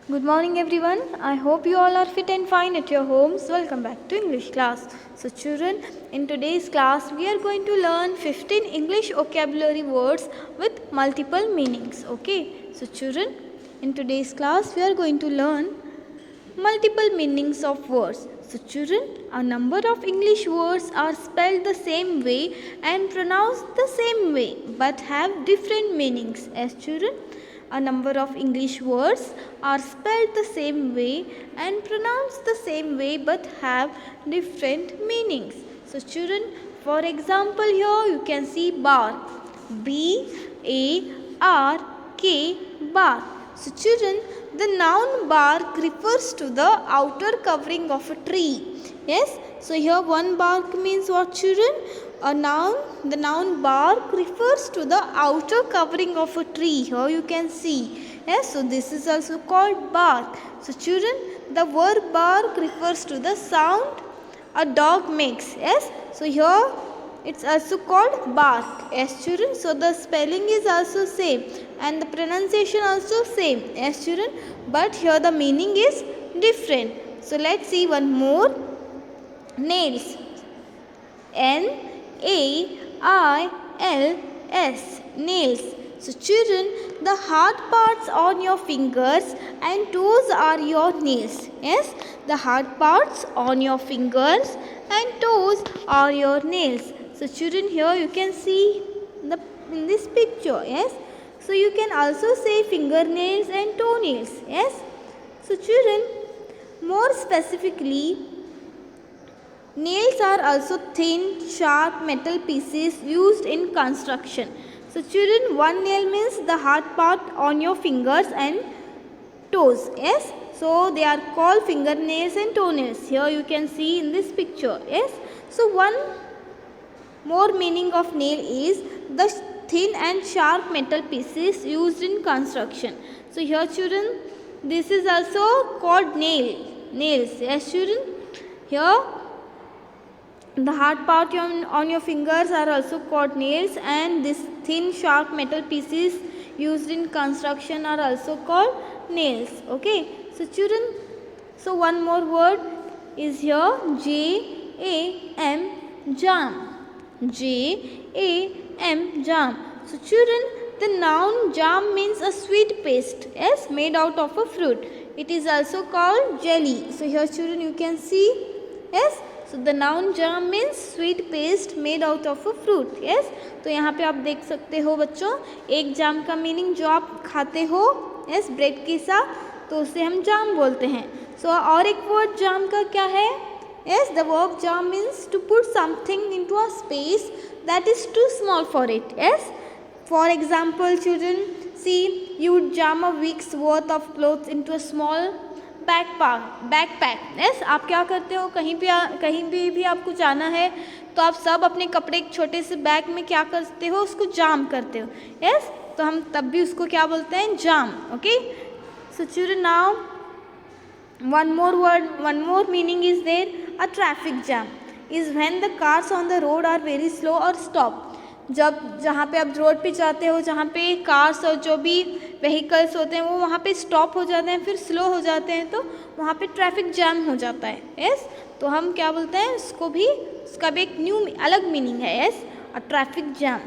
Good morning everyone. I hope you all are fit and fine at your homes. Welcome back to English class. So children, in today's class we are going to learn 15 English vocabulary words with multiple meanings. Okay. So children, in today's class we are going to learn multiple meanings of words. So children, a number of English words are spelled the same way and pronounced the same way but have different meanings. As children, a number of English words are spelled the same way and pronounced the same way but have different meanings. So children, for example, here you can see bark. B-A-R-K, bark. So children, the noun bark refers to the outer covering of a tree. Yes, so here one bark means what, children? A noun. The noun bark refers to the outer covering of a tree. Here you can see. Yes, so this is also called bark. So children, the verb bark refers to the sound a dog makes. Yes, so here it's also called bark. Yes children, so the spelling is also same and the pronunciation also same. Yes children, but here the meaning is different. So let's see one more. Nails. N-A-I-L-S, nails. So children, the hard parts on your fingers and toes are your nails. Yes, the hard parts on your fingers and toes are your nails. So children, here you can see in this picture. Yes, so you can also say fingernails and toenails. Yes, so children, more specifically, nails are also thin, sharp metal pieces used in construction. So children, one nail means the hard part on your fingers and toes. Yes, so they are called fingernails and toenails. Here you can see in this picture. Yes, so one more meaning of nail is the thin and sharp metal pieces used in construction. So here children, this is also called nails. Yes children, here the hard part on your fingers are also called nails and this thin sharp metal pieces used in construction are also called nails. Okay, so children, so one more word is here, J-A-M, jam. J-A-M, jam. So children, the noun jam means a sweet paste, yes, made out of a fruit. It is also called jelly. So here children you can see, yes, so the noun jam means sweet paste made out of a fruit. Yes, तो यहाँ पे आप देख सकते हो बच्चों, एक जाम का मीनिंग जो आप खाते हो, yes, ब्रेड के साथ, तो उसे हम जाम बोलते हैं. So और एक वर्ड जाम का क्या है? Yes, the verb jam means to put something into a space that is too small for it. Yes, for example, children, see, you would jam a week's worth of clothes into a small backpack. Yes, आप क्या करते हो, कहीं भी आपको जाना है तो आप सब अपने कपड़े एक छोटे से बैग में क्या करते हो, उसको जाम करते हो. यस, तो हम तब भी उसको क्या बोलते हैं, jam. Okay, so children, now one more meaning is there. A traffic jam is when the cars on the road are very slow or stop. जब जहाँ पे आप रोड पे जाते हो, जहाँ पे कार्स और जो भी व्हीकल्स होते हैं वो वहाँ पे स्टॉप हो जाते हैं, फिर स्लो हो जाते हैं, तो वहाँ पे ट्रैफिक जैम हो जाता है. यस, तो हम क्या बोलते हैं उसको भी, उसका भी एक न्यू अलग मीनिंग है. Yes, a traffic jam.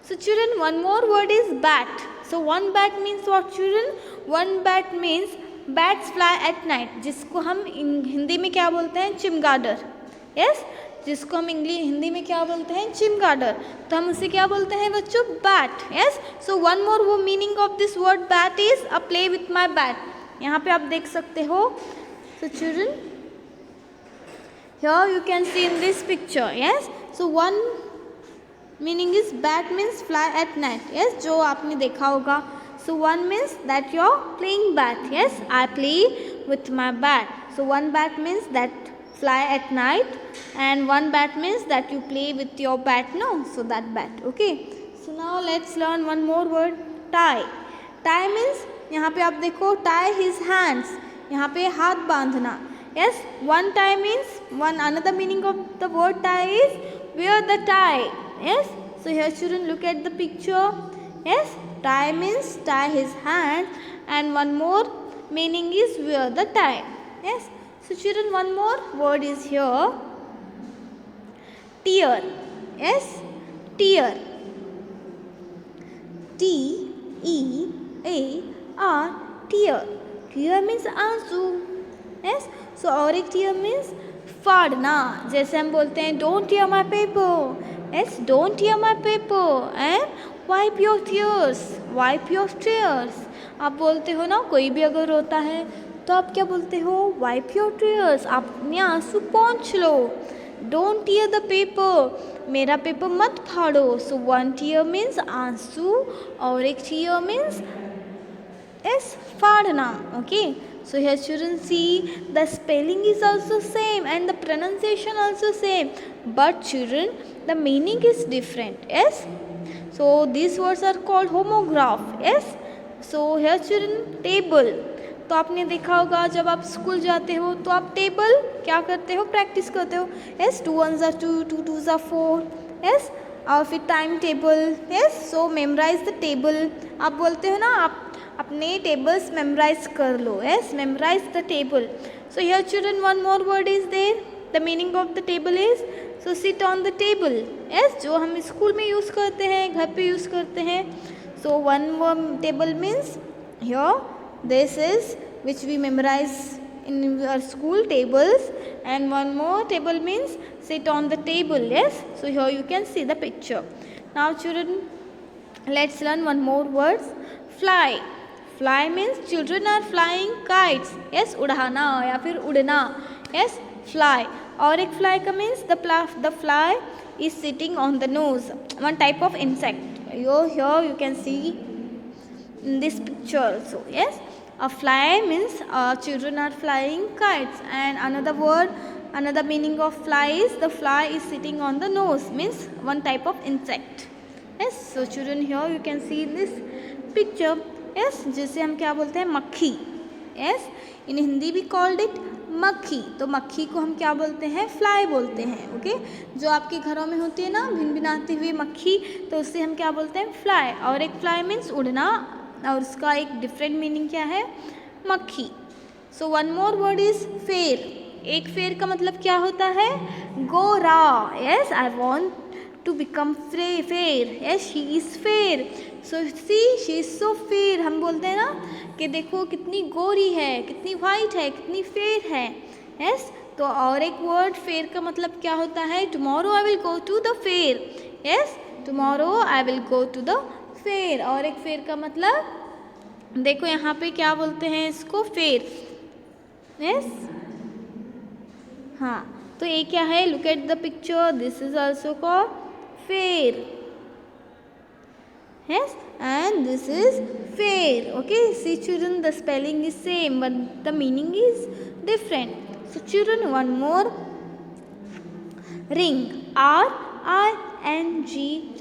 So children, one more word is bat. So one bat means what, children? One bat means bats fly at night, जिसको हम हिंदी में क्या बोलते हैं, चिमगाडर. यस, जिसको हम हिंदी में क्या बोलते हैं, चिमगाडर. तो हम उसे क्या बोलते हैं बच्चों, bat. Yes, so one more वो meaning of this word bat is a play with my bat. यहाँ पे आप देख सकते हो. So children, here you can see in this picture. Yes, so one meaning is bat means fly at night. Yes, जो आपने देखा होगा. So one means that you're playing bat. Yes, I play with my bat. So one bat means that fly at night and one bat means that you play with your bat. No, so that bat. Okay, so now let's learn one more word, tie. Tie means, यहाँ पे आप देखो, tie his hands. यहाँ पे हाथ बांधना. Yes, one tie means, another meaning of the word tie is wear the tie. Yes, so here children, look at the picture. Yes, tie means tie his hand, and one more meaning is wear the tie. Yes. So children, one more word is here, tear. Yes, tear. T-E-A-R, tear. Tear means आंसू. Yes. So और एक tear means फाड़ना. जैसे हम बोलते हैं don't tear my paper. Yes, don't tear my paper and wipe your tears. Wipe your tears. आप बोलते हो ना, कोई भी अगर रोता है तो आप क्या बोलते हो, wipe your tears. आप अपने आंसू पोंछ लो. Don't tear the paper. मेरा पेपर मत फाड़ो. So one tear means आंसू और एक tear means is फाड़ना. Okay. So here children see the spelling is also same and the pronunciation also same, but children the meaning is different. Yes. So these words are called homograph. Yes. So here children table. तो आपने देखा होगा जब आप school जाते हो तो आप टेबल क्या करते हो, प्रैक्टिस करते हो. Yes, 2 1s are 2, 2 2s are 4. यस, और फिर time table. Yes, so memorise the table. आप बोलते हो ना, आप अपने टेबल्स मेमोराइज कर लो. Yes, memorise the table. So here children one more word is there. The meaning of the table is so sit on the table. Yes, जो हम स्कूल में यूज़ करते हैं, घर पे यूज़ करते हैं. So one table means here this is which we memorize in our school tables, and one more table means sit on the table. Yes, so here you can see the picture. Now children, let's learn one more words. Fly. Fly means children are flying kites. Yes, उड़ाना या फिर उड़ना. Yes, fly. और एक fly का means the fly is sitting on the nose, one type of insect. Here you can see in this picture also. Yes, a fly means children are flying kites, and another meaning of fly is the fly is sitting on the nose, means one type of insect. Yes, so children here you can see in this picture. Yes, जिसे हम क्या बोलते हैं, मक्खी. Yes, in Hindi भी called it मक्खी. तो मक्खी को हम क्या बोलते हैं, फ्लाई बोलते हैं. ओके, जो आपके घरों में होती है ना भिनभिनाती हुई मक्खी, तो उससे हम क्या बोलते हैं, फ्लाई. और एक फ्लाई मीन्स उड़ना, और उसका एक डिफरेंट मीनिंग क्या है, मक्खी. So one more word is fair. एक फेयर का मतलब क्या होता है, गोरा. Yes, I want to become fair. Yes, she is fair. So see she is so fair. हम बोलते हैं ना कि देखो कितनी गोरी है, कितनी वाइट है, कितनी फेयर है. यस, तो और एक वर्ड फेयर का मतलब क्या होता है, tomorrow I will go to the fair. Yes, tomorrow I will go to the fair. और एक फेयर का मतलब देखो यहाँ पे क्या बोलते हैं इसको, फेयर. यस, हाँ, तो ये क्या है, look at the picture, this is also called fair. Yes, and this is fair. Okay, see children, the spelling is same but the meaning is different. So children one more, ring. RING,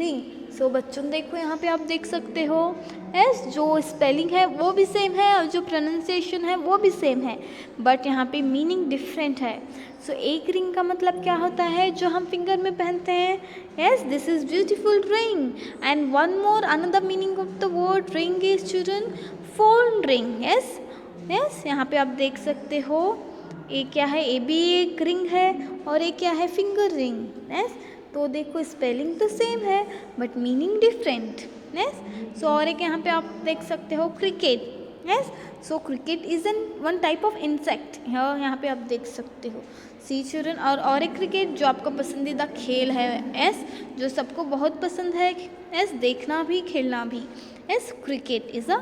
ring. सो बच्चों देखो यहाँ पे आप देख सकते हो. Yes, जो स्पेलिंग है वो भी सेम है और जो प्रोनाउंसिएशन है वो भी सेम है, बट यहाँ पे मीनिंग डिफरेंट है. सो एक रिंग का मतलब क्या होता है, जो हम फिंगर में पहनते हैं. Yes, this is beautiful ring. And one more another meaning of the word ring is children phone ring. Yes, yes, यहाँ पे आप देख सकते हो, ये क्या है, ये भी एक रिंग है और ये क्या है, फिंगर रिंग. यस, तो देखो स्पेलिंग तो सेम है बट मीनिंग डिफरेंट. यस, सो और एक यहाँ पे आप देख सकते हो, cricket. Yes, so cricket is an one type of insect. यहाँ पे आप देख सकते हो, सी चिल्ड्रन. और एक क्रिकेट जो आपका पसंदीदा खेल है. यस, जो सबको बहुत पसंद है. यस, देखना भी खेलना भी. Yes, cricket is a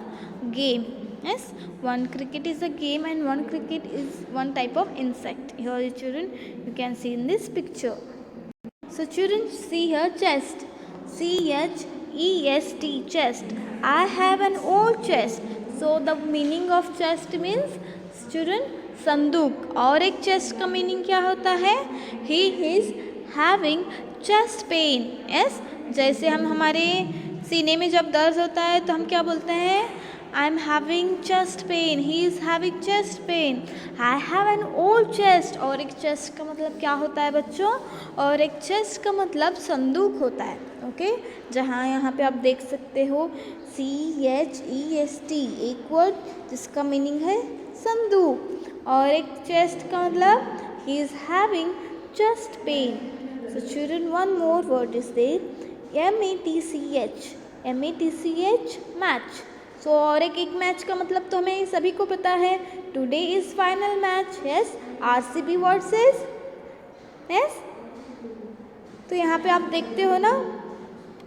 game. Yes, one cricket is a game and one cricket is one type of insect. Here children you can see in this picture. So children see here, chest. CHEST, chest. I have an old chest. So the meaning of chest means children संदूक. और एक chest का meaning क्या होता है, he is having chest pain. Yes, जैसे हम हमारे सीने में जब दर्द होता है तो हम क्या बोलते हैं, I am having chest pain. He is having chest pain. I have an old chest. और एक chest का मतलब क्या होता है बच्चों, और एक chest का मतलब संदूक होता है. ओके, जहाँ यहाँ पे आप देख सकते हो CHEST, एक वर्ड जिसका मीनिंग है संदूक. और एक चेस्ट का मतलब he is having chest pain. So children, one more word is there, match. match, match. So और एक मैच का मतलब तो हमें सभी को पता है. Today is final match. Yes, RCB versus. Yes, तो यहाँ पे आप देखते हो ना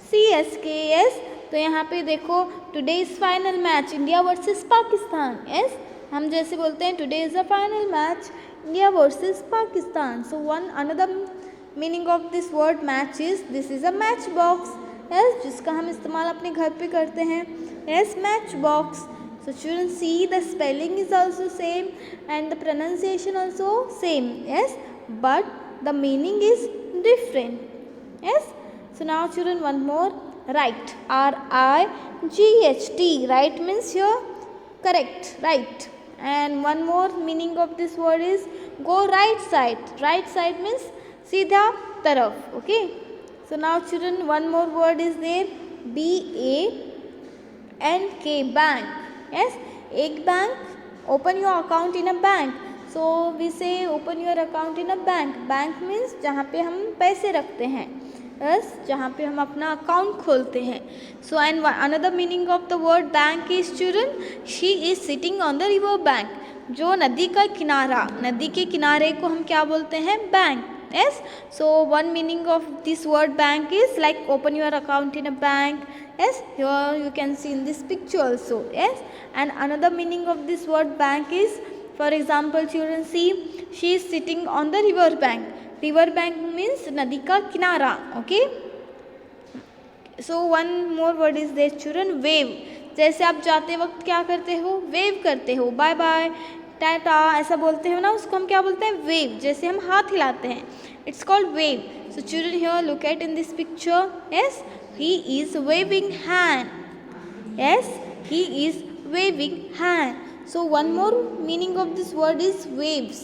CSK. यस, तो यहाँ पे देखो today is final match India versus Pakistan. Yes, हम जैसे बोलते हैं today is a final match India versus Pakistan. So one another meaning of this word match is this is a match box. Yes, जिसका हम इस्तेमाल अपने घर पे करते हैं. Yes, match box. So children, see the spelling is also same and the pronunciation also same. Yes, but the meaning is different. Yes, so now children, one more, right. RIGHT. Right means here correct, right. And one more meaning of this word is go right side. Right side means सीधा तरफ. Okay, so now children, one more word is there, BANK, bank. Yes, एक bank, open your account in a bank. So we say open your account in a bank. Bank means जहाँ पे हम पैसे रखते हैं. Yes, जहाँ पे हम अपना अकाउंट खोलते हैं. So and another meaning of the word bank is children, she is sitting on the river bank. जो नदी का किनारा, नदी के किनारे को हम क्या बोलते हैं? Bank. Yes, so one meaning of this word bank is like open your account in a bank. Yes, here you can see in this picture also. Yes, and another meaning of this word bank is, for example children, see she is sitting on the river bank. River bank means नदी का किनारा. Okay, so one more word is there children, wave. जैसे आप जाते वक्त क्या करते हो? वेव करते हो. बाय बाय, टाटा ऐसा बोलते हो ना, उसको हम क्या बोलते हैं? वेव. जैसे हम हाथ हिलाते हैं, it's called wave. So children, here look at in this picture. Yes, he is waving hand. Yes, he is waving hand. So one more meaning of this word is waves.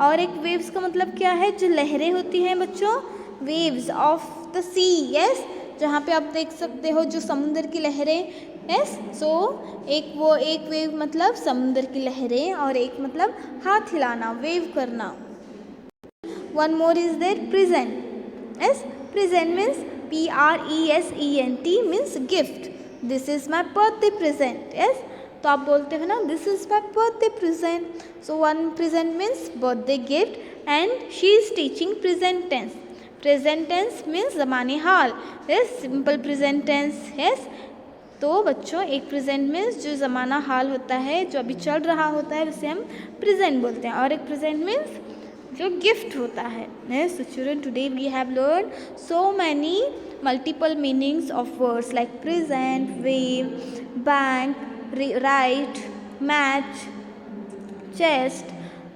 और एक waves का मतलब क्या है? जो लहरें होती हैं बच्चों, waves of the sea. Yes, जहाँ पे आप देख सकते हो जो समुद्र की लहरें. यस, सो एक वेव मतलब समुद्र की लहरें और एक मतलब हाथ हिलाना, वेव करना. One more is there, present. Yes, present means PRESENT means gift. This is my birthday present. Yes, तो आप बोलते हो ना this is my birthday present. So one present means birthday gift and she is teaching present tense. Present tense means ज़माने हाल. Yes, simple present tense. Yes, तो बच्चों एक प्रेजेंट मीन्स जो ज़माना हाल होता है, जो अभी चल रहा होता है, उसे हम प्रेजेंट बोलते हैं. और एक प्रेजेंट मीन्स जो गिफ्ट होता है. Yes, so children, today we have learn so many multiple meanings of words like present, wave, bank, right, match, chest,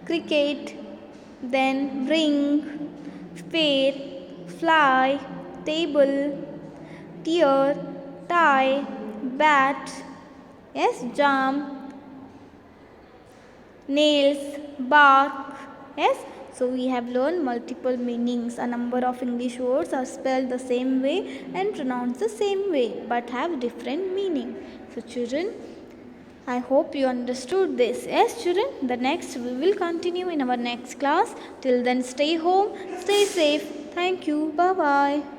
cricket, then ring, fate, fly, table, tear, tie, bat, yes, jam, nails, bark. Yes, so we have learned multiple meanings. A number of English words are spelled the same way and pronounced the same way but have different meaning. So children, I hope you understood this. Yes children, the next we will continue in our next class. Till then, stay home, stay safe. Thank you. Bye bye.